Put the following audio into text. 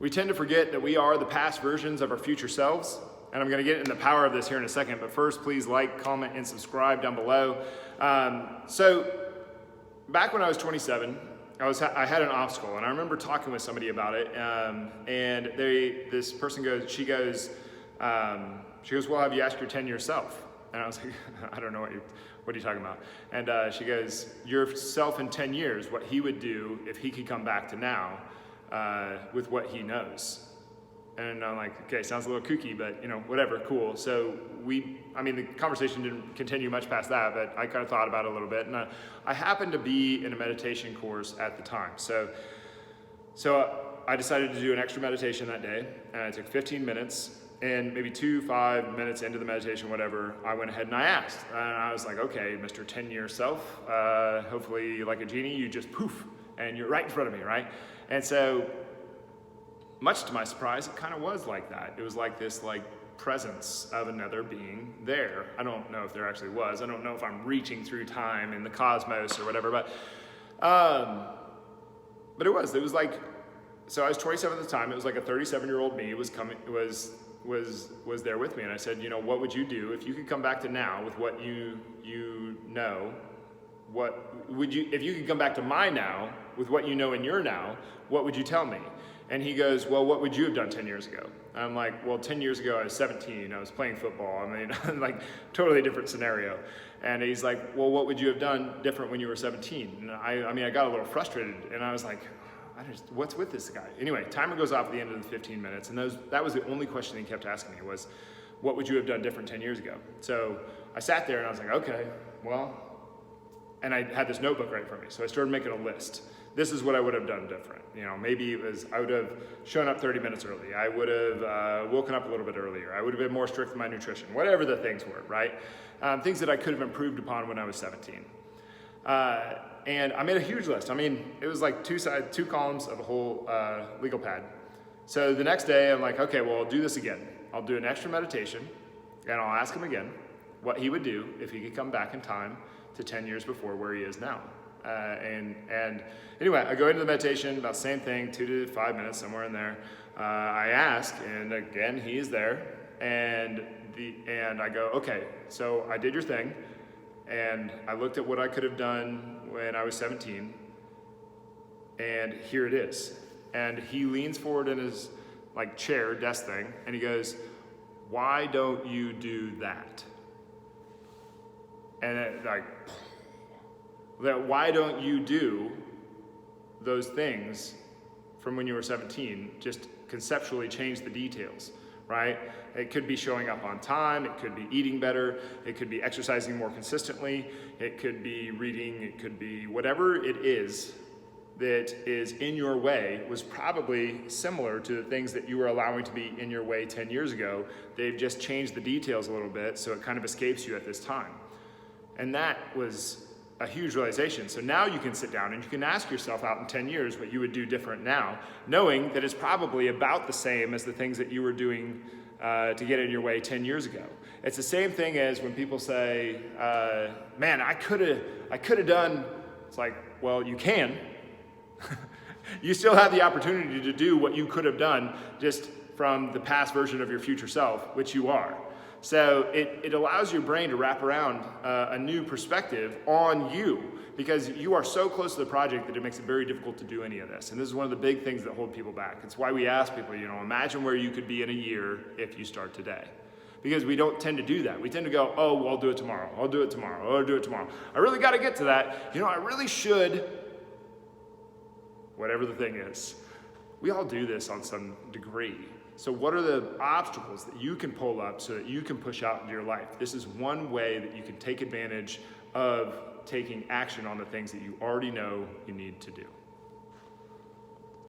We tend to forget that we are the past versions of our future selves. And I'm going to get into the power of this here in a second. But first, please like, comment, and subscribe down below. So back when I was 27, I had an obstacle, and I remember talking with somebody about it. And this person goes, she goes, well, have you asked your 10-year self? And I was like, I don't know what are you talking about? And she goes, your self in 10 years, what he would do if he could come back to now with what he knows. And I'm like, okay, sounds a little kooky, but whatever, cool. So the conversation didn't continue much past that, but I kind of thought about it a little bit. And I happened to be in a meditation course at the time. So I decided to do an extra meditation that day, and I took 15 minutes, and maybe 5 minutes into the meditation, whatever, I went ahead and I asked. And I was like, okay, Mr. 10-year self, hopefully like a genie, you just poof, and you're right in front of me, right? And so, much to my surprise, it kind of was like that. It was like this presence of another being there. I don't know if there actually was. I don't know if I'm reaching through time in the cosmos or whatever, but it was like, so I was 27 at the time. It was like a 37-year-old me was there with me, and I said, what would you do if you could come back to now with what you know? What would you, if you could come back to my now with what you know in your now, what would you tell me? And he goes, well, what would you have done 10 years ago? I'm like, well, 10 years ago I was 17, I was playing football. Like totally different scenario. And he's like, well, what would you have done different when you were 17? And I got a little frustrated, and I was like, what's with this guy? Anyway, timer goes off at the end of the 15 minutes, and that was the only question he kept asking me was, what would you have done different 10 years ago? So I sat there and I was like, okay, well, and I had this notebook right in front of me. So I started making a list. This is what I would have done different. Maybe it was, I would have shown up 30 minutes early. I would have woken up a little bit earlier. I would have been more strict with my nutrition, whatever the things were, right? Things that I could have improved upon when I was 17. And I made a huge list. It was like two columns of a whole legal pad. So the next day I'm like, okay, well, I'll do this again. I'll do an extra meditation, and I'll ask him again what he would do if he could come back in time to 10 years before where he is now. And anyway, I go into the meditation, about the same thing, 2 to 5 minutes, somewhere in there. I ask, and again, he is there. And I go, okay, so I did your thing, and I looked at what I could have done when I was 17, and here it is. And he leans forward in his chair, desk thing, and he goes, why don't you do that? And why don't you do those things from when you were 17? Just conceptually change the details, right? It could be showing up on time, it could be eating better, it could be exercising more consistently, it could be reading, it could be whatever it is that is in your way was probably similar to the things that you were allowing to be in your way 10 years ago. They've just changed the details a little bit, so it kind of escapes you at this time. And that was a huge realization. So now you can sit down and you can ask yourself out in 10 years what you would do different now, knowing that it's probably about the same as the things that you were doing to get in your way 10 years ago. It's the same thing as when people say, man, I could have done, it's like, well, you can. You still have the opportunity to do what you could have done just from the past version of your future self, which you are. So it allows your brain to wrap around a new perspective on you, because you are so close to the project that it makes it very difficult to do any of this. And this is one of the big things that hold people back. It's why we ask people, imagine where you could be in a year if you start today. Because we don't tend to do that. We tend to go, oh, well, I'll do it tomorrow. I'll do it tomorrow. Oh, I'll do it tomorrow. I really got to get to that. I really should, whatever the thing is. We all do this on some degree. So what are the obstacles that you can pull up so that you can push out into your life? This is one way that you can take advantage of taking action on the things that you already know you need to do.